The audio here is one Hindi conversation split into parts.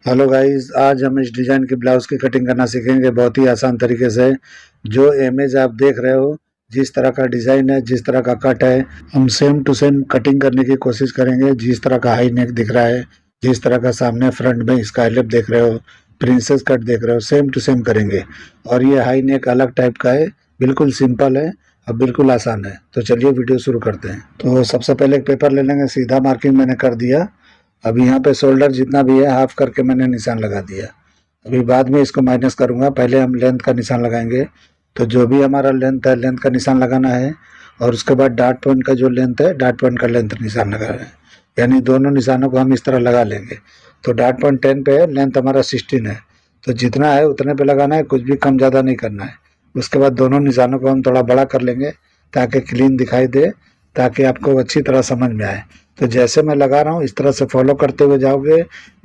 हेलो गाइस, आज हम इस डिज़ाइन की ब्लाउज़ की कटिंग करना सीखेंगे बहुत ही आसान तरीके से। जो इमेज आप देख रहे हो, जिस तरह का डिज़ाइन है, जिस तरह का कट है, हम सेम टू सेम कटिंग करने की कोशिश करेंगे। जिस तरह का हाई नेक दिख रहा है, जिस तरह का सामने फ्रंट में स्काईलिप देख रहे हो, प्रिंसेस कट देख रहे हो, सेम टू सेम करेंगे। और ये हाई नेक अलग टाइप का है, बिल्कुल सिंपल है और बिल्कुल आसान है। तो चलिए वीडियो शुरू करते हैं। तो सबसे पहले एक पेपर ले लेंगे, सीधा मार्किंग मैंने कर दिया। अभी यहाँ पे शोल्डर जितना भी है हाफ करके मैंने निशान लगा दिया। अभी बाद में इसको माइनस करूँगा, पहले हम लेंथ का निशान लगाएंगे। तो जो भी हमारा लेंथ है, लेंथ का निशान लगाना है। और उसके बाद डॉट पॉइंट का जो लेंथ है, डॉट पॉइंट का लेंथ निशान लगाना है। यानी दोनों निशानों को हम इस तरह लगा लेंगे। तो डॉट पॉइंट 10 पे है, लेंथ हमारा 16 है। तो जितना है उतने पे लगाना है, कुछ भी कम ज़्यादा नहीं करना है। उसके बाद दोनों निशानों को हम थोड़ा बड़ा कर लेंगे ताकि क्लीन दिखाई दे, ताकि आपको अच्छी तरह समझ में आए। तो जैसे मैं लगा रहा हूँ इस तरह से फॉलो करते हुए जाओगे,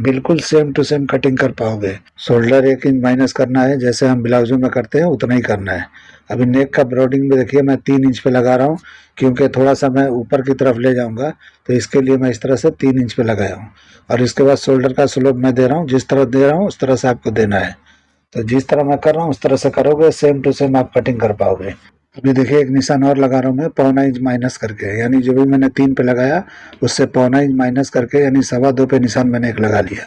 बिल्कुल सेम टू सेम कटिंग कर पाओगे। शोल्डर 1 इंच माइनस करना है, जैसे हम ब्लाउजों में करते हैं उतना ही करना है। अभी नेक का ब्रॉडिंग में देखिए मैं 3 इंच पे लगा रहा हूँ, क्योंकि थोड़ा सा मैं ऊपर की तरफ ले जाऊंगा, तो इसके लिए मैं इस तरह से 3 इंच पे लगाया हूँ। और इसके बाद शोल्डर का स्लोप मैं दे रहा हूँ, जिस तरह दे रहा हूँ उस तरह से आपको देना है। तो जिस तरह मैं कर रहा हूँ उस तरह से करोगे, सेम टू सेम आप कटिंग कर पाओगे। अभी देखिए एक निशान और लगा रहा हूँ मैं, 1.25 इंच माइनस करके, यानी जो भी मैंने 3 पे लगाया उससे 1.25 इंच माइनस करके, यानी 2.25 पे निशान मैंने एक लगा लिया।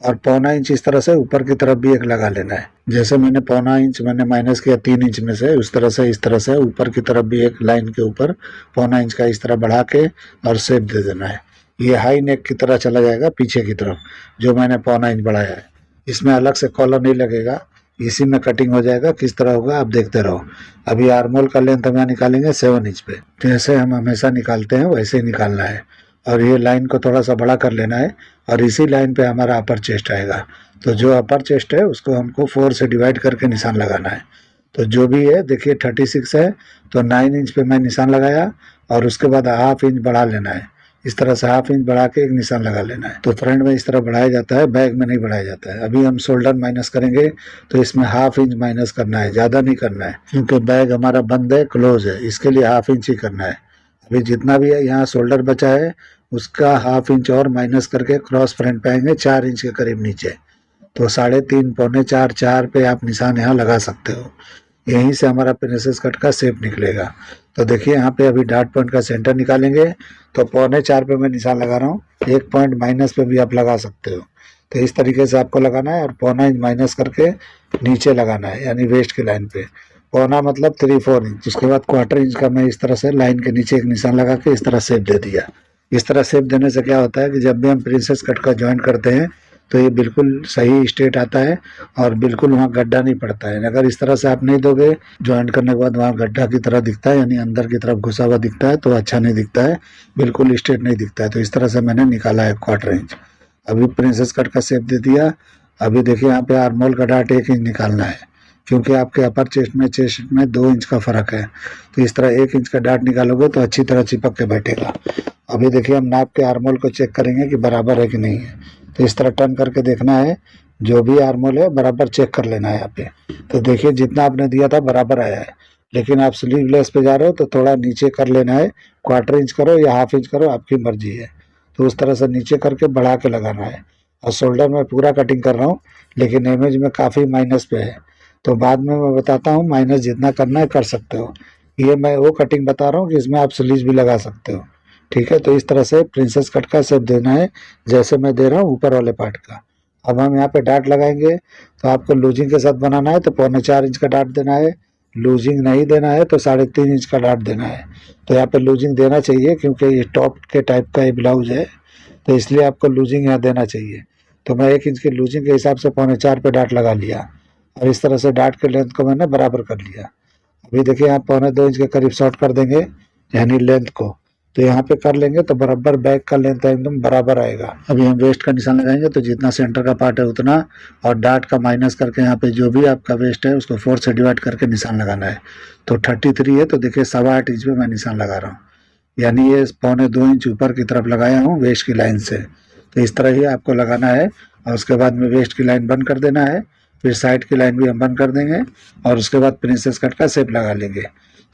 और 1.25 इंच इस तरह से ऊपर की तरफ भी एक लगा लेना है। जैसे मैंने 1.25 इंच मैंने माइनस किया 3 इंच में से, उस तरह से इस तरह से ऊपर की तरफ भी एक लाइन के ऊपर 1.25 इंच का इस तरह बढ़ा के और शेप दे देना है। ये हाई नेक की तरह चला जाएगा पीछे की तरफ, जो मैंने 1.25 इंच बढ़ाया है। इसमें अलग से कॉलर नहीं लगेगा, इसी में कटिंग हो जाएगा। किस तरह होगा आप देखते रहो। अभी आर्मोल का लेंथ हम यहाँ निकालेंगे 7 इंच पे। जैसे हम हमेशा निकालते हैं वैसे ही निकालना है। और ये लाइन को थोड़ा सा बड़ा कर लेना है, और इसी लाइन पे हमारा अपर चेस्ट आएगा। तो जो अपर चेस्ट है उसको हमको 4 से डिवाइड करके निशान लगाना है। तो जो भी है देखिए 36 है, तो 9 इंच पे मैं निशान लगाया, और उसके बाद हाफ इंच बढ़ा लेना है। इस तरह से हाफ इंच बढ़ा के एक निशान लगा लेना है। तो फ्रंट में इस तरह बढ़ाया जाता है, बैक में नहीं बढ़ाया जाता है। अभी हम शोल्डर माइनस करेंगे, तो इसमें हाफ इंच माइनस करना है, ज़्यादा नहीं करना है, क्योंकि बैग हमारा बंद है, क्लोज है, इसके लिए हाफ इंच ही करना है। अभी जितना भी है यहाँ शोल्डर बचा है उसका हाफ इंच और माइनस करके क्रॉस फ्रंट पे आएंगे 4 इंच के करीब नीचे। तो 3.5 4 4 पे आप निशान यहाँ लगा सकते हो। यहीं से हमारा प्रिंसेस कट का शेप निकलेगा। तो देखिए यहाँ पे अभी डॉट पॉइंट का सेंटर निकालेंगे, तो 3.25 पे मैं निशान लगा रहा हूँ। 1 पॉइंट माइनस पे भी आप लगा सकते हो। तो इस तरीके से आपको लगाना है, और 0.25 इंच माइनस करके नीचे लगाना है, यानी वेस्ट की लाइन पे। पौना मतलब 3-4 इंच। उसके बाद 1/4 इंच का मैं इस तरह से लाइन के नीचे एक निशान लगा के इस तरह शेप दे दिया। इस तरह शेप देने से क्या होता है कि जब भी हम प्रिंसेस कट का ज्वाइंट करते हैं तो ये बिल्कुल सही स्ट्रेट आता है, और बिल्कुल वहाँ गड्ढा नहीं पड़ता है। अगर इस तरह से आप नहीं दोगे, ज्वाइंट करने के बाद वहाँ गड्ढा की तरह दिखता है, यानी अंदर की तरफ घुसा हुआ दिखता है, तो अच्छा नहीं दिखता है, बिल्कुल स्ट्रेट नहीं दिखता है। तो इस तरह से मैंने निकाला है 1/4 इंच। अभी प्रिंसेस कट का शेप दे दिया। अभी देखिए यहाँ पे आर्मोल का डाट 1 इंच निकालना है, क्योंकि आपके अपर चेस्ट में 2 इंच का फर्क है। तो इस तरह 1 इंच का डाट निकालोगे तो अच्छी तरह चिपक के बैठेगा। अभी देखिए हम नाप के आर्मोल को चेक करेंगे कि बराबर है कि नहीं है। तो इस तरह टर्न करके देखना है, जो भी आर्मोल है बराबर चेक कर लेना है यहाँ पे। तो देखिए जितना आपने दिया था बराबर आया है, लेकिन आप स्लीवलेस पे जा रहे हो तो थोड़ा नीचे कर लेना है। 1/4 इंच करो या हाफ इंच करो, आपकी मर्जी है। तो उस तरह से नीचे करके बढ़ा के लगाना है। और शोल्डर में पूरा कटिंग कर रहा हूँ, लेकिन इमेज में काफ़ी माइनस पे है, तो बाद में मैं बताता हूँ। माइनस जितना करना है कर सकते हो। ये मैं वो कटिंग बता रहा हूँ कि इसमें आप स्लीव भी लगा सकते हो। ठीक है, तो इस तरह से प्रिंसेस कट का शेप देना है, जैसे मैं दे रहा हूँ ऊपर वाले पार्ट का। अब हम यहाँ पे डाट लगाएंगे, तो आपको लूजिंग के साथ बनाना है तो 0.25 इंच का डाट देना है। लूजिंग नहीं देना है तो 3.5 इंच का डाट देना है। तो यहाँ पे लूजिंग देना चाहिए, क्योंकि ये टॉप के टाइप का ये ब्लाउज है, तो इसलिए आपको लूजिंग यहाँ देना चाहिए। तो मैं 1 इंच की लूजिंग के हिसाब से 0.25 पे डाट लगा लिया, और इस तरह से डाट के लेंथ को मैंने बराबर कर लिया। अभी देखिए यहाँ 1.25 इंच के करीब शॉर्ट कर देंगे, यानी लेंथ को। तो यहाँ पे कर लेंगे तो बराबर बैक का लेंथ एकदम बराबर आएगा। अभी हम वेस्ट का निशान लगाएंगे, तो जितना सेंटर का पार्ट है उतना, और डाट का माइनस करके यहाँ पे जो भी आपका वेस्ट है उसको 4 से डिवाइड करके निशान लगाना है। तो 33 है, तो देखिए 8.25 इंच पे मैं निशान लगा रहा हूँ, यानी ये 2.25 इंच ऊपर की तरफ लगाया हूँ वेस्ट की लाइन से। तो इस तरह ही आपको लगाना है, और उसके बाद में वेस्ट की लाइन बंद कर देना है। फिर साइड की लाइन भी हम बंद कर देंगे, और उसके बाद प्रिंसेस कट का शेप लगा लेंगे।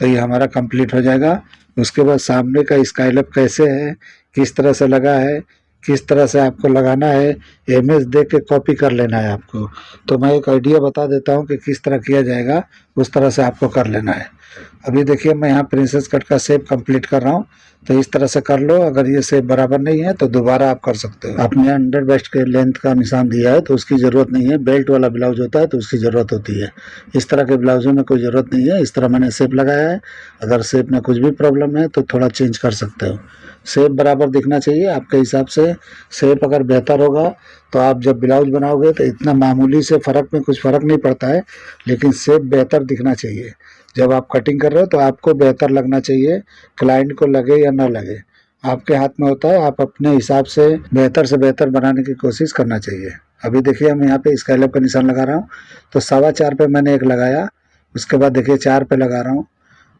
तो ये हमारा कंप्लीट हो जाएगा। उसके बाद सामने का स्काईलप कैसे है, किस तरह से लगा है, किस तरह से आपको लगाना है, इमेज देख के कॉपी कर लेना है आपको। तो मैं एक आइडिया बता देता हूँ कि किस तरह किया जाएगा, उस तरह से आपको कर लेना है। अभी देखिए मैं यहाँ प्रिंसेस कट का शेप कंप्लीट कर रहा हूँ, तो इस तरह से कर लो। अगर ये शेप बराबर नहीं है तो दोबारा आप कर सकते हो। आपने अंडर वेस्ट के लेंथ का निशान दिया है तो उसकी ज़रूरत नहीं है, बेल्ट वाला ब्लाउज होता है तो उसकी ज़रूरत होती है। इस तरह के ब्लाउजों में कोई ज़रूरत नहीं है। इस तरह मैंने शेप लगाया है। अगर शेप में कुछ भी प्रॉब्लम है तो थोड़ा चेंज कर सकते हो। शेप बराबर दिखना चाहिए आपके हिसाब से। शेप अगर बेहतर होगा तो आप जब ब्लाउज बनाओगे तो इतना मामूली से फ़र्क में कुछ फ़र्क नहीं पड़ता है, लेकिन शेप बेहतर दिखना चाहिए। जब आप कटिंग कर रहे हो तो आपको बेहतर लगना चाहिए, क्लाइंट को लगे या ना लगे आपके हाथ में होता है। आप अपने हिसाब से बेहतर बनाने की कोशिश करना चाहिए। अभी देखिए हम यहाँ पे स्कैलप का निशान लगा रहा हूँ, तो 4.25 पे मैंने एक लगाया, उसके बाद देखिए 4 पे लगा रहा हूँ,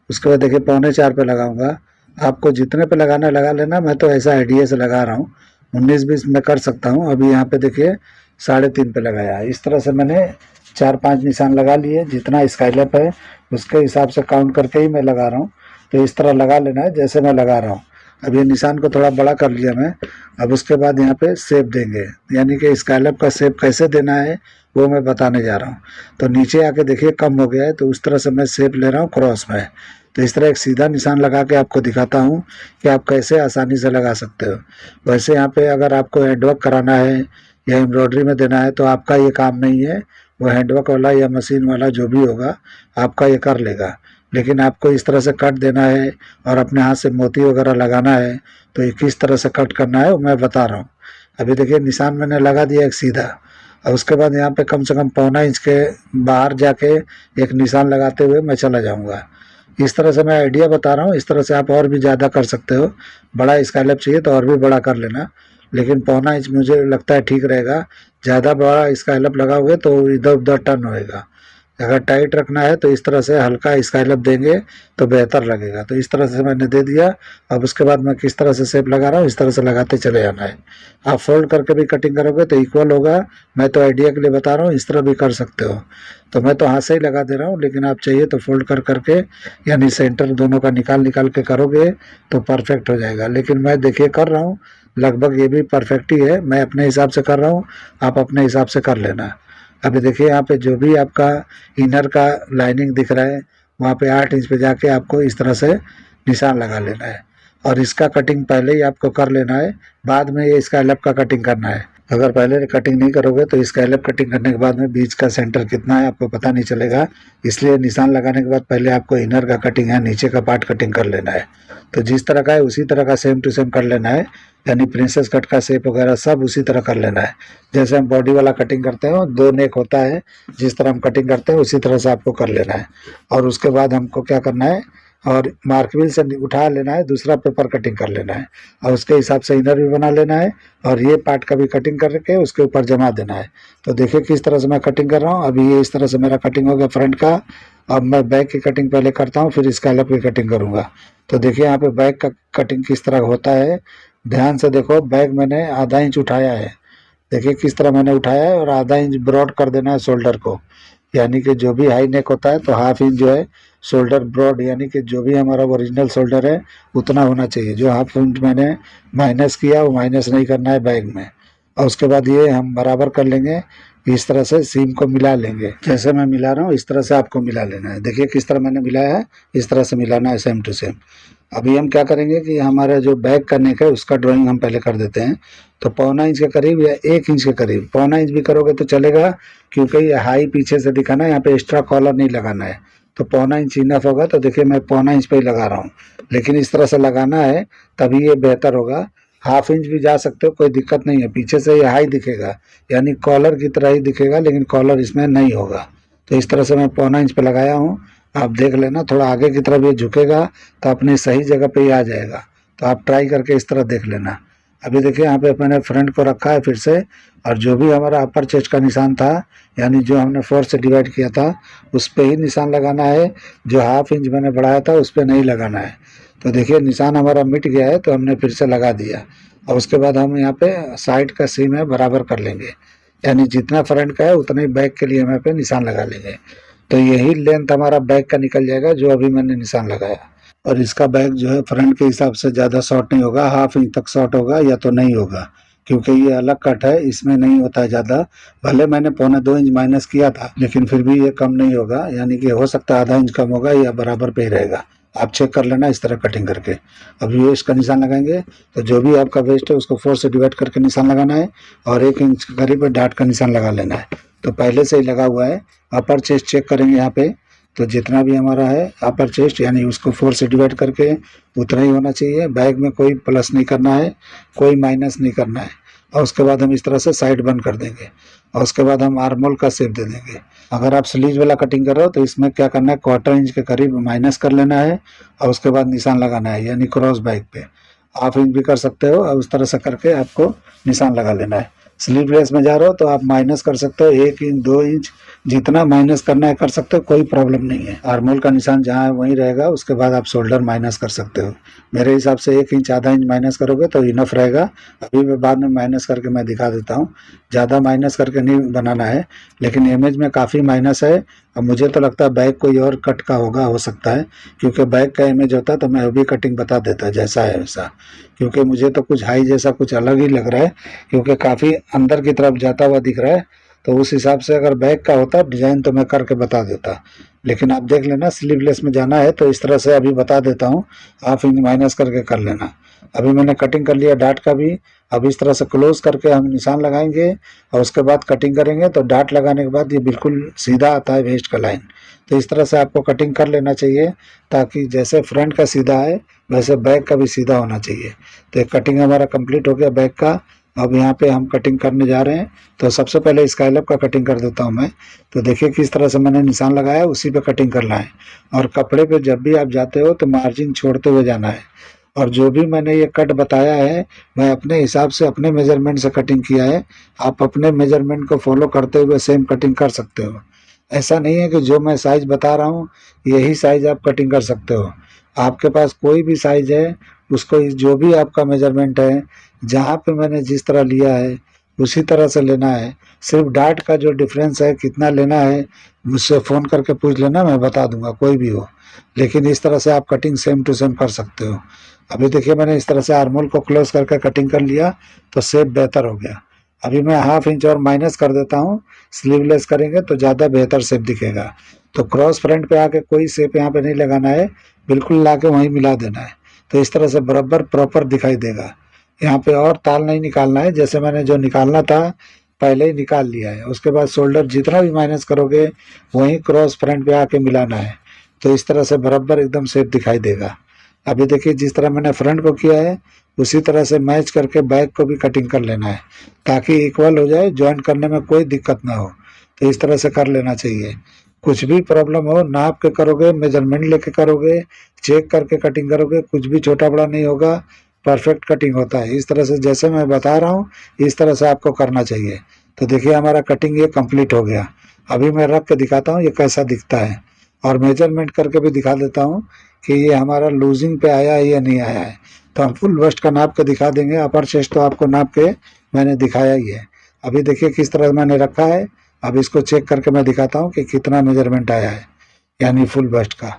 उसके बाद देखिए 3.25 पे लगाऊंगा। आपको जितने पे लगाना लगा लेना, मैं तो ऐसा आइडिया से लगा रहा हूँ, 19-20 में कर सकता हूँ। अभी यहाँ पे देखिए 3.5 पे लगाया। इस तरह से मैंने 4-5 निशान लगा लिए। जितना स्काईलैप है उसके हिसाब से काउंट करके ही मैं लगा रहा हूँ। तो इस तरह लगा लेना है जैसे मैं लगा रहा हूँ। अब ये निशान को थोड़ा बड़ा कर लिया मैं। अब उसके बाद यहाँ पे शेप देंगे, यानी कि स्काईलैप का शेप कैसे देना है वो मैं बताने जा रहा हूँ। तो नीचे आके देखिए कम हो गया है, तो उस तरह से मैं शेप ले रहा हूँ क्रॉस में। तो इस तरह एक सीधा निशान लगा के आपको दिखाता हूँ कि आप कैसे आसानी से लगा सकते हो। वैसे यहाँ पे अगर आपको हैंडवर्क कराना है या एम्ब्रॉयडरी में देना है तो आपका ये काम नहीं है। वो हैंडवर्क वाला या मशीन वाला जो भी होगा आपका ये कर लेगा। लेकिन आपको इस तरह से कट देना है और अपने हाथ से मोती वगैरह लगाना है, तो ये किस तरह से कट करना है वो मैं बता रहा हूँ। अभी देखिए निशान मैंने लगा दिया एक सीधा, और उसके बाद यहाँ पे कम से कम 1.25 इंच के बाहर जाके एक निशान लगाते हुए मैं चला जाऊँगा। इस तरह से मैं आइडिया बता रहा हूँ। इस तरह से आप और भी ज़्यादा कर सकते हो। बड़ा स्काईलैप चाहिए तो और भी बड़ा कर लेना, लेकिन 1.25 इंच मुझे लगता है ठीक रहेगा। ज़्यादा बड़ा स्काईलैप लगाओगे तो इधर उधर टर्न होएगा। अगर टाइट रखना है तो इस तरह से हल्का स्काईलैप देंगे तो बेहतर लगेगा। तो इस तरह से मैंने दे दिया। अब उसके बाद मैं किस तरह से शेप लगा रहा हूँ इस तरह से लगाते चले जाना है। आप फोल्ड करके भी कटिंग करोगे तो इक्वल होगा। मैं तो आइडिया के लिए बता रहा हूँ, इस तरह भी कर सकते हो। तो मैं तो हाथ से ही लगा दे रहा हूँ, लेकिन आप चाहिए तो फोल्ड कर करके यानी सेंटर दोनों का निकाल निकाल के करोगे तो परफेक्ट हो जाएगा। लेकिन मैं देखिए कर रहा हूँ, लगभग ये भी परफेक्ट ही है। मैं अपने हिसाब से कर रहा हूँ, आप अपने हिसाब से कर लेना। अभी देखिए यहाँ पे जो भी आपका इनर का लाइनिंग दिख रहा है वहाँ पे 8 इंच पे जाके आपको इस तरह से निशान लगा लेना है। और इसका कटिंग पहले ही आपको कर लेना है, बाद में ये स्काईलैप का कटिंग करना है। अगर पहले कटिंग नहीं करोगे तो स्काईलैप कटिंग करने के बाद में बीच का सेंटर कितना है आपको पता नहीं चलेगा। इसलिए निशान लगाने के बाद पहले आपको इनर का कटिंग है, नीचे का पार्ट कटिंग कर लेना है। तो जिस तरह का है उसी तरह का सेम टू सेम कर लेना है, यानी प्रिंसेस कट का शेप वगैरह सब उसी तरह कर लेना है। जैसे हम बॉडी वाला कटिंग करते हैं, 2 नेक होता है, जिस तरह हम कटिंग करते हैं उसी तरह से आपको कर लेना है। और उसके बाद हमको क्या करना है, और मार्कविल से उठा लेना है, दूसरा पेपर कटिंग कर लेना है और उसके हिसाब से इनर भी बना लेना है और ये पार्ट का भी कटिंग करके उसके ऊपर जमा देना है। तो देखिए किस तरह से मैं कटिंग कर रहा हूँ। अभी ये इस तरह से मेरा कटिंग हो गया फ्रंट का। अब मैं बैक की कटिंग पहले करता हूँ, फिर स्काईलैप की कटिंग करूँगा। तो देखिए यहाँ पे बैक का कटिंग किस तरह होता है, ध्यान से देखो। बैक मैंने आधा इंच उठाया है, देखिए किस तरह मैंने उठाया है, और आधा इंच ब्रॉड कर देना है शोल्डर को। यानी कि जो भी हाई नेक होता है तो हाफ इंच जो है शोल्डर ब्रॉड, यानी कि जो भी हमारा ओरिजिनल शोल्डर है उतना होना चाहिए। जो हाफ इंच मैंने माइनस किया वो माइनस नहीं करना है बैक में। और उसके बाद ये हम बराबर कर लेंगे, इस तरह से सीम को मिला लेंगे। जैसे मैं मिला रहा हूँ इस तरह से आपको मिला लेना है। देखिए किस तरह मैंने मिलाया है, इस तरह से मिलाना है सेम टू सेम। अभी हम क्या करेंगे कि हमारा जो बैक का नेक है उसका ड्राइंग हम पहले कर देते हैं। तो 1.25 इंच के करीब या 1 इंच के करीब, 1.25 इंच भी करोगे तो चलेगा, क्योंकि ये हाई पीछे से दिखाना है, यहाँ पे एक्स्ट्रा कॉलर नहीं लगाना है। तो 1.25 इंच इनफ होगा। तो देखिए मैं 1.25 इंच पे ही लगा रहा हूँ, लेकिन इस तरह से लगाना है तभी ये बेहतर होगा। हाफ इंच भी जा सकते हो, कोई दिक्कत नहीं है। पीछे से ये हाई दिखेगा, यानी कॉलर की तरह ही दिखेगा, लेकिन कॉलर इसमें नहीं होगा। तो इस तरह से मैं 1.25 इंच पे लगाया हूँ। आप देख लेना, थोड़ा आगे की तरफ ये झुकेगा तो अपनी सही जगह पे ही आ जाएगा। तो आप ट्राई करके इस तरह देख लेना। अभी देखिए यहाँ पे मैंने फ्रंट को रखा है फिर से, और जो भी हमारा अपर चेस्ट का निशान था, यानी जो हमने 4 से डिवाइड किया था उस पे ही निशान लगाना है। जो हाफ इंच मैंने बढ़ाया था उस पे नहीं लगाना है। तो देखिए निशान हमारा मिट गया है, तो हमने फिर से लगा दिया। और उसके बाद हम यहाँ पे साइड का सीम है बराबर कर लेंगे, यानी जितना फ्रंट का है उतना ही बैक के लिए हम यहाँ पे निशान लगा लेंगे। तो यही लेंथ हमारा बैक का निकल जाएगा जो अभी मैंने निशान लगाया। और इसका बैक जो है फ्रंट के हिसाब से ज़्यादा शॉर्ट नहीं होगा, हाफ इंच तक शॉर्ट होगा या तो नहीं होगा। क्योंकि ये अलग कट है, इसमें नहीं होता है ज़्यादा। भले मैंने 1.25 इंच माइनस किया था, लेकिन फिर भी ये कम नहीं होगा, यानी कि हो सकता है आधा इंच कम होगा या बराबर पे ही रहेगा। आप चेक कर लेना इस तरह कटिंग करके। अभी वेस्ट का निशान लगाएंगे तो जो भी आपका वेस्ट है उसको 4 से डिवाइड करके निशान लगाना है और 1 इंच के करीब डाट का निशान लगा लेना है। तो पहले से ही लगा हुआ है। अपर चेस्ट चेक करेंगे यहाँ पे, तो जितना भी हमारा है अपर चेस्ट यानी उसको 4 से डिवाइड करके उतना ही होना चाहिए। बैग में कोई प्लस नहीं करना है, कोई माइनस नहीं करना है। और उसके बाद हम इस तरह से साइड बंद कर देंगे और उसके बाद हम आर्म होल का शेप दे देंगे। अगर आप स्लीव वाला कटिंग कर रहे हो तो इसमें क्या करना है, 1/4 इंच के करीब माइनस कर लेना है और उसके बाद निशान लगाना है, यानी क्रॉस बैक पे 1/2 इंच भी कर सकते हो और उस तरह से करके आपको निशान लगा लेना है। स्लीवलेस में जा रहे हो तो आप माइनस कर सकते हो 1 इंच 2 इंच, जितना माइनस करना है कर सकते हो, कोई प्रॉब्लम नहीं है। आर्मोल का निशान जहाँ है वहीं रहेगा, उसके बाद आप शोल्डर माइनस कर सकते हो। मेरे हिसाब से 1 इंच आधा इंच माइनस करोगे तो इनफ रहेगा। अभी मैं बाद में माइनस करके मैं दिखा देता हूँ, ज़्यादा माइनस करके नहीं बनाना है, लेकिन इमेज में काफ़ी माइनस है। अब मुझे तो लगता है बैक कोई और कट का होगा, हो सकता है, क्योंकि बैक का इमेज होता तो मैं अभी कटिंग बता देता जैसा है वैसा, क्योंकि मुझे तो कुछ हाई जैसा कुछ अलग ही लग रहा है, क्योंकि काफ़ी अंदर की तरफ जाता हुआ दिख रहा है। तो उस हिसाब से अगर बैक का होता डिज़ाइन तो मैं करके बता देता, लेकिन आप देख लेना स्लीवलेस में जाना है तो इस तरह से अभी बता देता हूँ, 1/2 इंच माइनस करके कर लेना। अभी मैंने कटिंग कर लिया डाट का भी। अब इस तरह से क्लोज करके हम निशान लगाएंगे और उसके बाद कटिंग करेंगे तो डाट लगाने के बाद ये बिल्कुल सीधा आता है वेस्ट का लाइन। तो इस तरह से आपको कटिंग कर लेना चाहिए, ताकि जैसे फ्रंट का सीधा है वैसे बैक का भी सीधा होना चाहिए। तो एक कटिंग हमारा कंप्लीट हो गया बैक का। अब यहाँ पे हम कटिंग करने जा रहे हैं, तो सबसे पहले स्काईलैप का कटिंग कर देता हूँ मैं। तो देखिए किस तरह से मैंने निशान लगाया, उसी पे कटिंग करना है। और कपड़े पे जब भी आप जाते हो तो मार्जिन छोड़ते हुए जाना है। और जो भी मैंने ये कट बताया है मैं अपने हिसाब से अपने मेजरमेंट से कटिंग किया है। आप अपने मेजरमेंट को फॉलो करते हुए सेम कटिंग कर सकते हो। ऐसा नहीं है कि जो मैं साइज बता रहा हूँ यही साइज आप कटिंग कर सकते हो। आपके पास कोई भी साइज है, उसको जो भी आपका मेजरमेंट है, जहाँ पे मैंने जिस तरह लिया है उसी तरह से लेना है। सिर्फ डाट का जो डिफरेंस है कितना लेना है मुझसे फ़ोन करके पूछ लेना, मैं बता दूंगा कोई भी हो। लेकिन इस तरह से आप कटिंग सेम टू सेम कर सकते हो। अभी देखिए मैंने इस तरह से आर्मोल को क्लोज करके कटिंग कर लिया तो शेप बेहतर हो गया। अभी मैं 1/2 इंच और माइनस कर देता हूँ, स्लीवलेस करेंगे तो ज़्यादा बेहतर शेप दिखेगा। तो क्रॉस फ्रंट पे आके कोई शेप यहाँ पे नहीं लगाना है, बिल्कुल ला के वहीं मिला देना है। तो इस तरह से बराबर प्रॉपर दिखाई देगा। यहाँ पे और ताल नहीं निकालना है, जैसे मैंने जो निकालना था पहले ही निकाल लिया है। उसके बाद शोल्डर जितना भी माइनस करोगे वहीं क्रॉस फ्रंट पे आके मिलाना है। तो इस तरह से बराबर एकदम शेप दिखाई देगा। अभी देखिए जिस तरह मैंने फ्रंट को किया है उसी तरह से मैच करके बैक को भी कटिंग कर लेना है, ताकि इक्वल हो जाए, ज्वाइंट करने में कोई दिक्कत ना हो। तो इस तरह से कर लेना चाहिए। कुछ भी प्रॉब्लम हो नाप के करोगे, मेजरमेंट लेके करोगे, चेक करके कटिंग करोगे, कुछ भी छोटा बड़ा नहीं होगा, परफेक्ट कटिंग होता है। इस तरह से जैसे मैं बता रहा हूँ इस तरह से आपको करना चाहिए। तो देखिए हमारा कटिंग ये कंप्लीट हो गया। अभी मैं रख के दिखाता हूँ ये कैसा दिखता है, और मेजरमेंट करके भी दिखा देता हूँ कि ये हमारा लूजिंग पे आया है या नहीं आया है। तो हम फुल बस्ट का नाप के दिखा देंगे। अपर चेस्ट तो आपको नाप के मैंने दिखाया ही है। अभी देखिए किस तरह मैंने रखा है। अब इसको चेक करके मैं दिखाता हूँ कि कितना मेजरमेंट आया है, यानी फुल बस्ट का।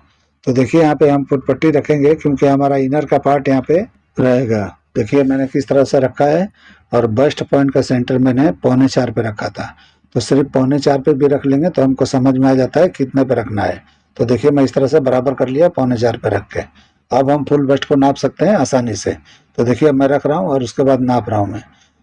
तो देखिए यहाँ पे हम फुट पट्टी रखेंगे क्योंकि हमारा इनर का पार्ट यहाँ पे रहेगा। देखिए मैंने किस तरह से रखा है, और बस्ट पॉइंट का सेंटर मैंने 3.25 पे रखा था। तो सिर्फ 3.25 पे भी रख लेंगे तो हमको समझ में आ जाता है कितने पे रखना है। तो देखिए मैं इस तरह से बराबर कर लिया 3.25 पे रख के। अब हम फुल बस्ट को नाप सकते हैं आसानी से। तो देखिए मैं रख रहा हूँ और उसके बाद नाप रहा हूँ मैं।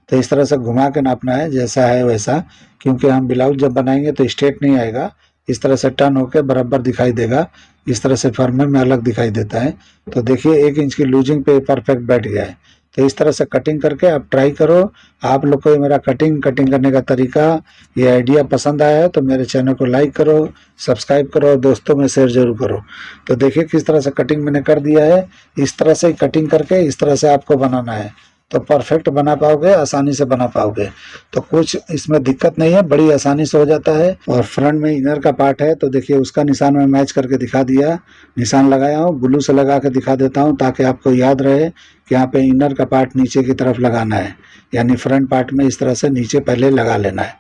तो इस तरह से घुमा के नापना है जैसा है वैसा, क्योंकि हम ब्लाउज जब बनाएंगे तो स्ट्रेट नहीं आएगा, इस तरह से टर्न होकर बराबर दिखाई देगा। इस तरह से फर्मे में अलग दिखाई देता है। तो देखिए 1 इंच की लूजिंग पे परफेक्ट बैठ गया है। तो इस तरह से कटिंग करके आप ट्राई करो। आप लोग को ये मेरा कटिंग करने का तरीका, ये आइडिया पसंद आया है तो मेरे चैनल को लाइक करो, सब्सक्राइब करो और दोस्तों में शेयर जरूर करो। तो देखिए किस तरह से कटिंग मैंने कर दिया है। इस तरह से कटिंग करके इस तरह से आपको बनाना है तो परफेक्ट बना पाओगे, आसानी से बना पाओगे। तो कुछ इसमें दिक्कत नहीं है, बड़ी आसानी से हो जाता है। और फ्रंट में इनर का पार्ट है तो देखिए उसका निशान मैं मैच करके दिखा दिया, निशान लगाया हूँ, ग्लू से लगा के दिखा देता हूँ ताकि आपको याद रहे कि यहाँ पे इनर का पार्ट नीचे की तरफ लगाना है, यानी फ्रंट पार्ट में इस तरह से नीचे पहले लगा लेना है।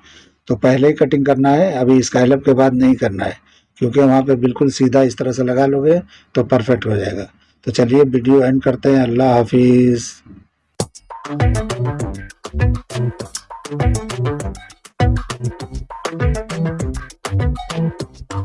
तो पहले ही कटिंग करना है, अभी स्काईलैप के बाद नहीं करना है, क्योंकि वहाँ पे बिल्कुल सीधा इस तरह से लगा लोगे तो परफेक्ट हो जाएगा। तो चलिए वीडियो एंड करते हैं। अल्लाह हाफिज़।